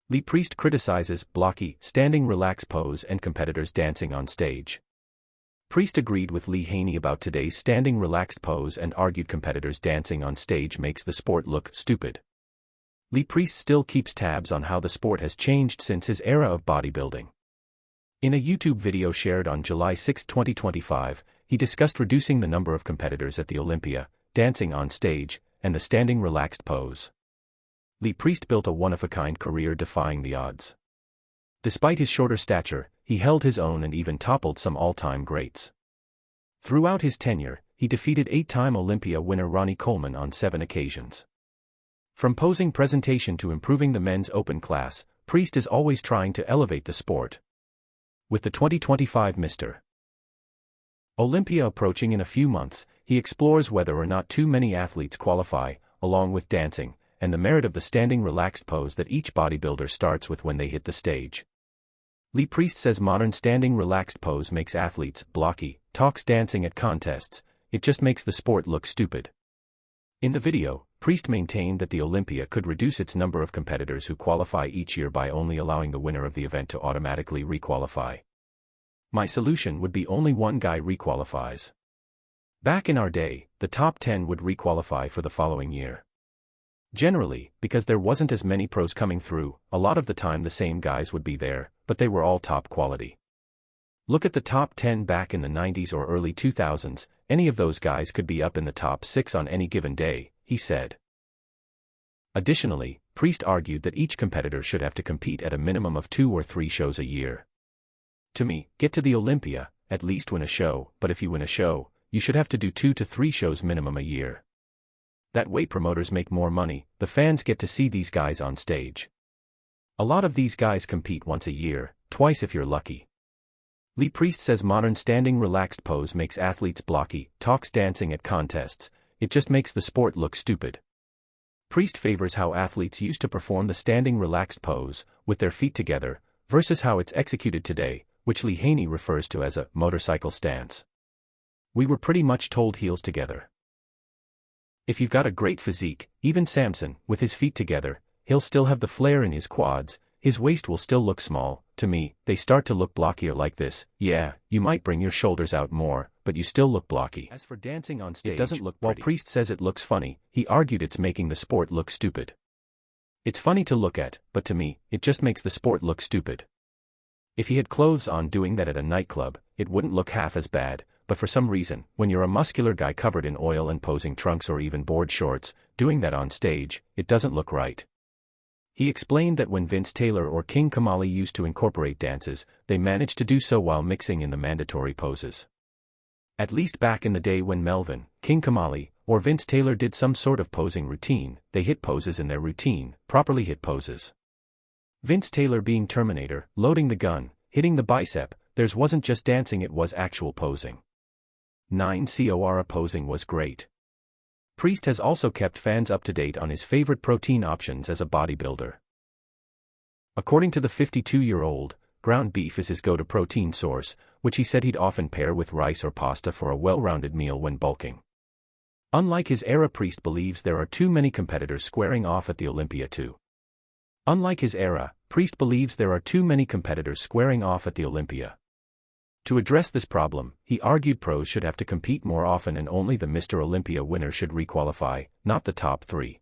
Lee Priest criticizes Blocky standing relax pose and competitors dancing on stage. Priest agreed with Lee Haney about today's standing relaxed pose and argued competitors dancing on stage makes the sport look stupid. Lee Priest still keeps tabs on how the sport has changed since his era of bodybuilding. In a YouTube video shared on July 6, 2025, he discussed reducing the number of competitors at the Olympia, dancing on stage, and the standing relaxed pose. Lee Priest built a one-of-a-kind career defying the odds. Despite his shorter stature, he held his own and even toppled some all-time greats. Throughout his tenure, he defeated 8-time Olympia winner Ronnie Coleman on 7 occasions. From posing presentation to improving the men's open class, Priest is always trying to elevate the sport. With the 2025 Mr. Olympia approaching in a few months, he explores whether or not too many athletes qualify, along with dancing, and the merit of the standing relaxed pose that each bodybuilder starts with when they hit the stage. Lee Priest says modern standing relaxed pose makes athletes blocky, talks dancing at contests, it just makes the sport look stupid. In the video, Priest maintained that the Olympia could reduce its number of competitors who qualify each year by only allowing the winner of the event to automatically requalify. My solution would be only one guy requalifies. Back in our day, the top 10 would requalify for the following year. Generally, because there wasn't as many pros coming through, a lot of the time the same guys would be there, but they were all top quality. Look at the top 10 back in the 90s or early 2000s, any of those guys could be up in the top 6 on any given day, he said. Additionally, Priest argued that each competitor should have to compete at a minimum of 2 or 3 shows a year. To me, get to the Olympia, at least win a show, but if you win a show, you should have to do 2 to 3 shows minimum a year. That way promoters make more money, the fans get to see these guys on stage. A lot of these guys compete once a year, twice if you're lucky. Lee Priest says modern standing relaxed pose makes athletes blocky, talks dancing at contests, it just makes the sport look stupid. Priest favors how athletes used to perform the standing relaxed pose, with their feet together, versus how it's executed today, which Lee Haney refers to as a motorcycle stance. We were pretty much told heels together. If you've got a great physique, even Samson, with his feet together, he'll still have the flare in his quads, his waist will still look small. To me, they start to look blockier like this. Yeah, you might bring your shoulders out more, but you still look blocky. As for dancing on stage, it doesn't look pretty. While Priest says it looks funny, he argued it's making the sport look stupid. It's funny to look at, but to me, it just makes the sport look stupid. If he had clothes on doing that at a nightclub, it wouldn't look half as bad, but for some reason, when you're a muscular guy covered in oil and posing trunks or even board shorts, doing that on stage, it doesn't look right. He explained that when Vince Taylor or King Kamali used to incorporate dances, they managed to do so while mixing in the mandatory poses. At least back in the day when Melvin, King Kamali, or Vince Taylor did some sort of posing routine, they hit poses in their routine, properly hit poses. Vince Taylor being Terminator, loading the gun, hitting the bicep, theirs wasn't just dancing, it was actual posing. 9-Cora posing was great. Priest has also kept fans up to date on his favorite protein options as a bodybuilder. According to the 52-year-old, ground beef is his go-to protein source, which he said he'd often pair with rice or pasta for a well-rounded meal when bulking. Unlike his era, Priest believes there are too many competitors squaring off at the Olympia too. Unlike his era, Priest believes there are too many competitors squaring off at the Olympia. To address this problem, he argued pros should have to compete more often and only the Mr. Olympia winner should requalify, not the top 3.